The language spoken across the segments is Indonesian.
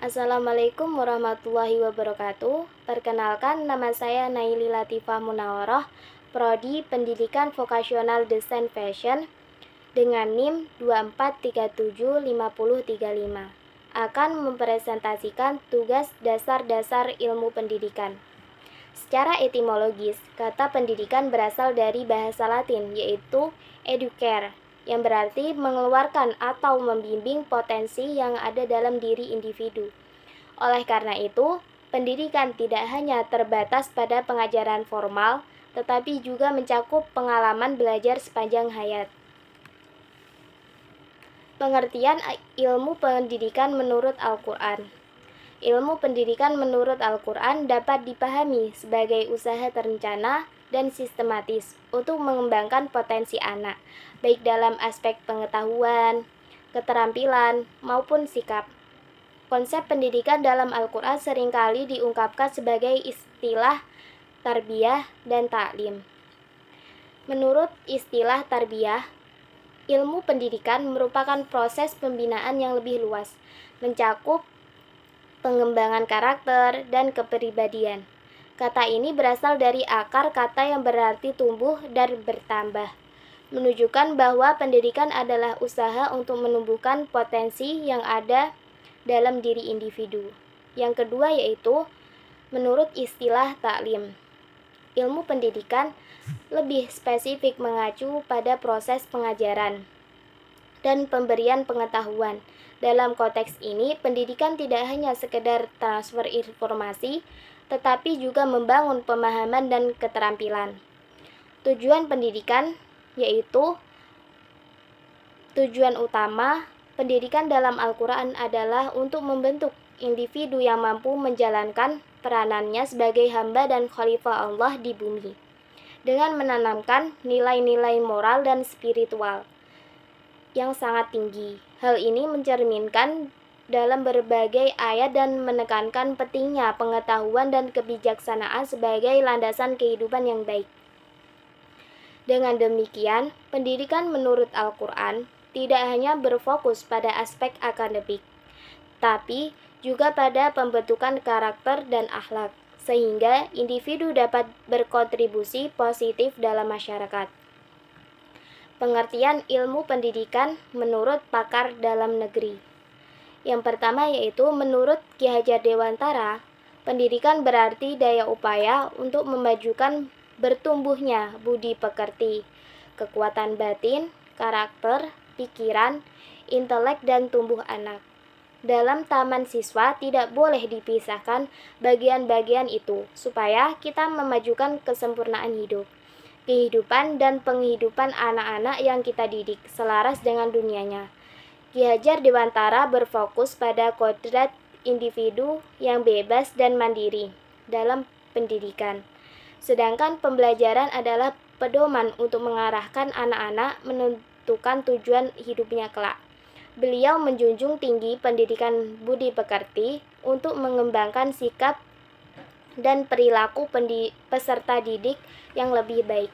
Assalamualaikum warahmatullahi wabarakatuh. Perkenalkan, nama saya Naili Latifah Munawaroh, Prodi Pendidikan Vokasional Desain Fashion dengan NIM 24375035. Akan mempresentasikan tugas dasar-dasar ilmu pendidikan. Secara etimologis, kata pendidikan berasal dari bahasa Latin, yaitu educare, yang berarti mengeluarkan atau membimbing potensi yang ada dalam diri individu. Oleh karena itu, pendidikan tidak hanya terbatas pada pengajaran formal, tetapi juga mencakup pengalaman belajar sepanjang hayat. Pengertian ilmu pendidikan menurut Al-Quran. Ilmu pendidikan menurut Al-Quran dapat dipahami sebagai usaha terencana dan sistematis untuk mengembangkan potensi anak, baik dalam aspek pengetahuan, keterampilan, maupun sikap. Konsep pendidikan dalam Al-Quran seringkali diungkapkan sebagai istilah tarbiyah dan taklim. Menurut istilah tarbiyah, ilmu pendidikan merupakan proses pembinaan yang lebih luas, mencakup pengembangan karakter dan kepribadian. Kata ini berasal dari akar kata yang berarti tumbuh dan bertambah, menunjukkan bahwa pendidikan adalah usaha untuk menumbuhkan potensi yang ada dalam diri individu. Yang kedua yaitu menurut istilah taklim. Ilmu pendidikan lebih spesifik mengacu pada proses pengajaran dan pemberian pengetahuan. Dalam konteks ini, pendidikan tidak hanya sekedar transfer informasi, tetapi juga membangun pemahaman dan keterampilan. Tujuan pendidikan yaitu tujuan utama pendidikan dalam Al-Quran adalah untuk membentuk individu yang mampu menjalankan peranannya sebagai hamba dan khalifah Allah di bumi, dengan menanamkan nilai-nilai moral dan spiritual yang sangat tinggi. Hal ini mencerminkan dalam berbagai ayat dan menekankan pentingnya pengetahuan dan kebijaksanaan sebagai landasan kehidupan yang baik. Dengan demikian, pendidikan menurut Al-Quran tidak hanya berfokus pada aspek akademik, tapi juga pada pembentukan karakter dan akhlak, sehingga individu dapat berkontribusi positif dalam masyarakat. Pengertian ilmu pendidikan menurut pakar dalam negeri. Yang pertama yaitu menurut Ki Hajar Dewantara, pendidikan berarti daya upaya untuk memajukan bertumbuhnya budi pekerti, kekuatan batin, karakter, pikiran, intelek, dan tumbuh anak. Dalam taman siswa tidak boleh dipisahkan bagian-bagian itu, supaya kita memajukan kesempurnaan hidup, kehidupan, dan penghidupan anak-anak yang kita didik selaras dengan dunianya. Ki Hajar Dewantara berfokus pada kodrat individu yang bebas dan mandiri dalam pendidikan. Sedangkan pembelajaran adalah pedoman untuk mengarahkan anak-anak menentukan tujuan hidupnya kelak. Beliau menjunjung tinggi pendidikan budi pekerti untuk mengembangkan sikap dan perilaku peserta didik yang lebih baik.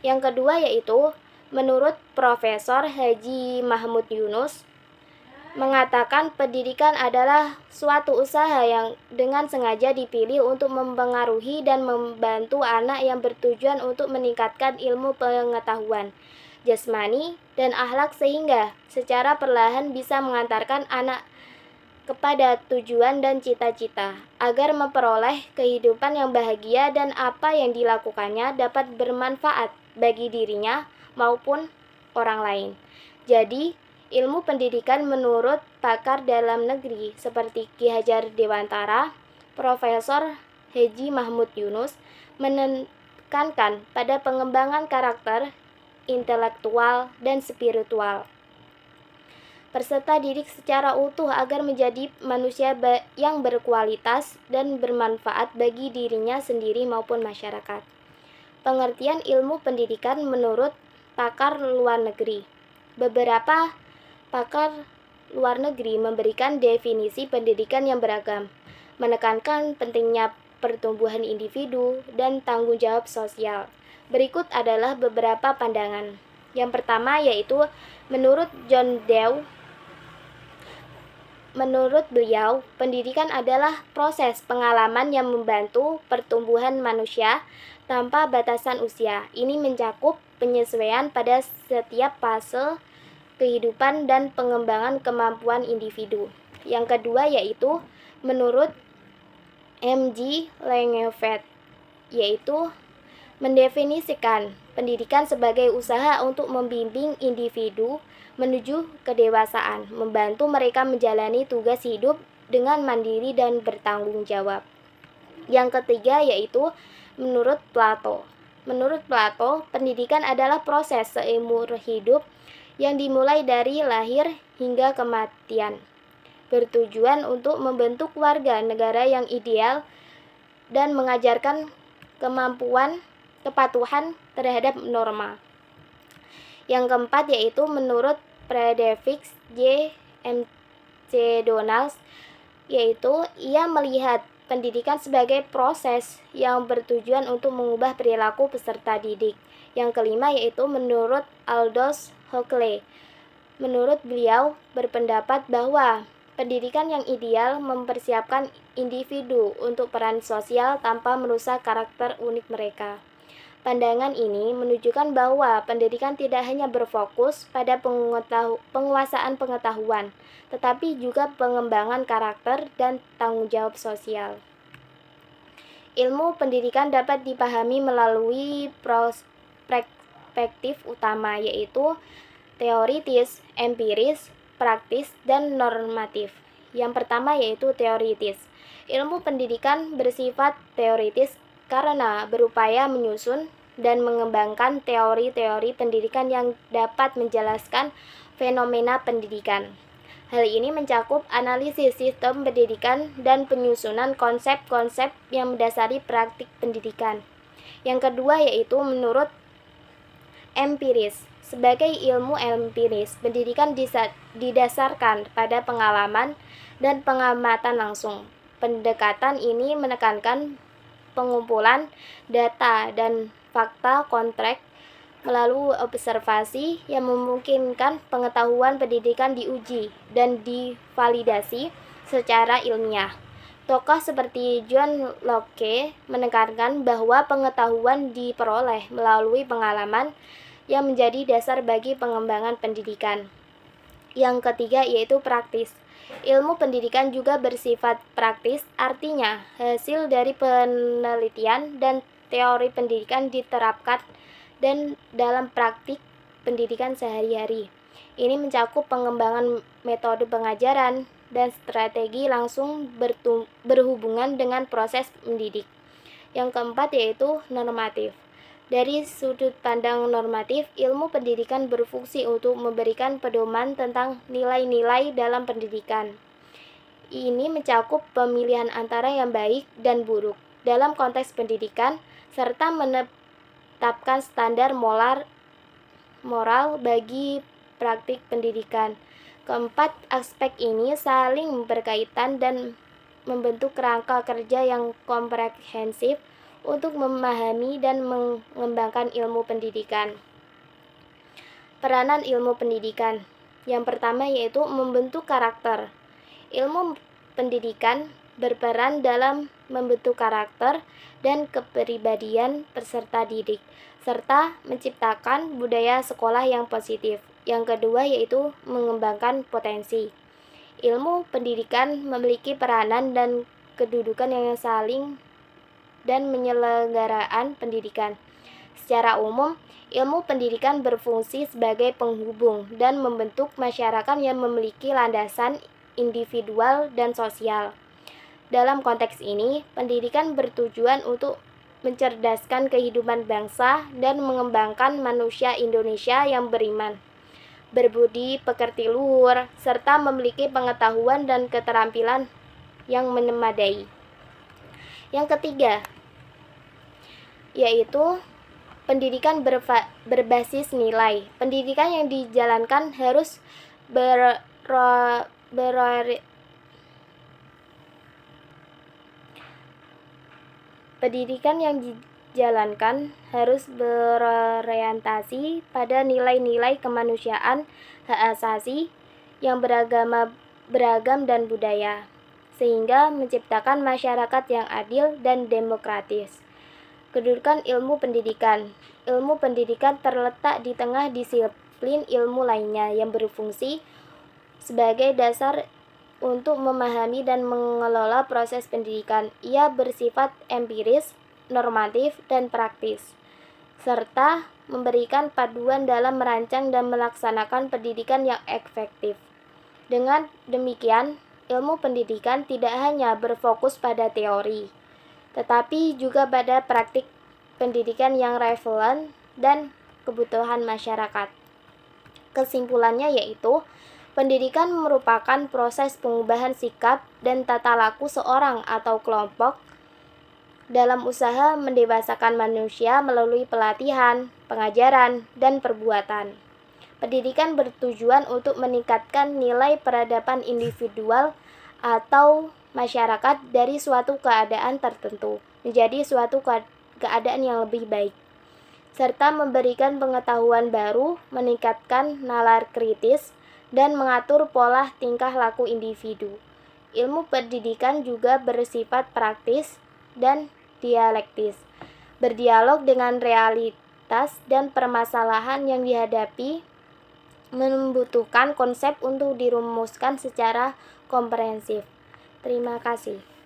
Yang kedua yaitu menurut Profesor Haji Mahmud Yunus mengatakan pendidikan adalah suatu usaha yang dengan sengaja dipilih untuk mempengaruhi dan membantu anak yang bertujuan untuk meningkatkan ilmu pengetahuan jasmani dan akhlak sehingga secara perlahan bisa mengantarkan anak kepada tujuan dan cita-cita, agar memperoleh kehidupan yang bahagia dan apa yang dilakukannya dapat bermanfaat bagi dirinya maupun orang lain. Jadi, ilmu pendidikan menurut pakar dalam negeri seperti Ki Hajar Dewantara, Profesor Haji Mahmud Yunus menekankan pada pengembangan karakter, intelektual, dan spiritual peserta didik secara utuh agar menjadi manusia yang berkualitas dan bermanfaat bagi dirinya sendiri maupun masyarakat. Pengertian ilmu pendidikan menurut pakar luar negeri. Beberapa pakar luar negeri memberikan definisi pendidikan yang beragam, menekankan pentingnya pertumbuhan individu dan tanggung jawab sosial. Berikut adalah beberapa pandangan. Yang pertama yaitu menurut John Dewey, Menurut beliau, pendidikan adalah proses pengalaman yang membantu pertumbuhan manusia tanpa batasan usia. Ini mencakup penyesuaian pada setiap fase kehidupan dan pengembangan kemampuan individu. Yang kedua yaitu menurut M.G. Langeveld, yaitu mendefinisikan pendidikan sebagai usaha untuk membimbing individu menuju kedewasaan, membantu mereka menjalani tugas hidup dengan mandiri dan bertanggung jawab. Yang ketiga yaitu menurut Plato. Menurut Plato, pendidikan adalah proses seumur hidup yang dimulai dari lahir hingga kematian, bertujuan untuk membentuk warga negara yang ideal dan mengajarkan kemampuan kepatuhan terhadap norma. Yang keempat yaitu menurut Frederick J. M.C. Donald, yaitu ia melihat pendidikan sebagai proses yang bertujuan untuk mengubah perilaku peserta didik. Yang kelima yaitu menurut Aldous Huxley. Menurut beliau berpendapat bahwa pendidikan yang ideal mempersiapkan individu untuk peran sosial tanpa merusak karakter unik mereka. Pandangan ini menunjukkan bahwa pendidikan tidak hanya berfokus pada penguasaan pengetahuan, tetapi juga pengembangan karakter dan tanggung jawab sosial. Ilmu pendidikan dapat dipahami melalui perspektif utama, yaitu teoritis, empiris, praktis, dan normatif. Yang pertama yaitu teoritis. Ilmu pendidikan bersifat teoritis karena berupaya menyusun dan mengembangkan teori-teori pendidikan yang dapat menjelaskan fenomena pendidikan. Hal ini mencakup analisis sistem pendidikan dan penyusunan konsep-konsep yang mendasari praktik pendidikan. Yang kedua yaitu menurut empiris. Sebagai ilmu empiris, pendidikan didasarkan pada pengalaman dan pengamatan langsung. Pendekatan ini menekankan pengumpulan data dan fakta konteks melalui observasi yang memungkinkan pengetahuan pendidikan diuji dan divalidasi secara ilmiah. Tokoh seperti John Locke menekankan bahwa pengetahuan diperoleh melalui pengalaman yang menjadi dasar bagi pengembangan pendidikan. Yang ketiga yaitu praktis. Ilmu pendidikan juga bersifat praktis, artinya hasil dari penelitian dan teori pendidikan diterapkan dan dalam praktik pendidikan sehari-hari. Ini mencakup pengembangan metode pengajaran dan strategi langsung berhubungan dengan proses mendidik. Yang keempat yaitu normatif. Dari sudut pandang normatif, ilmu pendidikan berfungsi untuk memberikan pedoman tentang nilai-nilai dalam pendidikan. Ini mencakup pemilihan antara yang baik dan buruk dalam konteks pendidikan, serta menetapkan standar moral bagi praktik pendidikan. Keempat aspek ini saling berkaitan dan membentuk kerangka kerja yang komprehensif untuk memahami dan mengembangkan ilmu pendidikan. Peranan ilmu pendidikan. Yang pertama yaitu membentuk karakter. Ilmu pendidikan berperan dalam membentuk karakter dan kepribadian peserta didik, serta menciptakan budaya sekolah yang positif. Yang kedua yaitu mengembangkan potensi. Ilmu pendidikan memiliki peranan dan kedudukan yang saling dan penyelenggaraan pendidikan. Secara umum, ilmu pendidikan berfungsi sebagai penghubung dan membentuk masyarakat yang memiliki landasan individual dan sosial. Dalam konteks ini, pendidikan bertujuan untuk mencerdaskan kehidupan bangsa dan mengembangkan manusia Indonesia yang beriman, berbudi pekerti luhur, serta memiliki pengetahuan dan keterampilan yang memadai. Yang ketiga, yaitu pendidikan berbasis nilai. Pendidikan yang dijalankan harus berorientasi pada nilai-nilai kemanusiaan, hak asasi, yang beragama beragam dan budaya, sehingga menciptakan masyarakat yang adil dan demokratis. Kedudukan ilmu pendidikan. Ilmu pendidikan terletak di tengah disiplin ilmu lainnya yang berfungsi sebagai dasar untuk memahami dan mengelola proses pendidikan. Ia bersifat empiris, normatif, dan praktis, serta memberikan panduan dalam merancang dan melaksanakan pendidikan yang efektif. Dengan demikian, ilmu pendidikan tidak hanya berfokus pada teori, tetapi juga pada praktik pendidikan yang relevan dan kebutuhan masyarakat. Kesimpulannya yaitu, pendidikan merupakan proses pengubahan sikap dan tata laku seorang atau kelompok dalam usaha mendewasakan manusia melalui pelatihan, pengajaran, dan perbuatan. Pendidikan bertujuan untuk meningkatkan nilai peradaban individual atau masyarakat dari suatu keadaan tertentu menjadi suatu keadaan yang lebih baik, serta memberikan pengetahuan baru, meningkatkan nalar kritis, dan mengatur pola tingkah laku individu. Ilmu pendidikan juga bersifat praktis dan dialektis, berdialog dengan realitas dan permasalahan yang dihadapi, membutuhkan konsep untuk dirumuskan secara komprehensif. Terima kasih.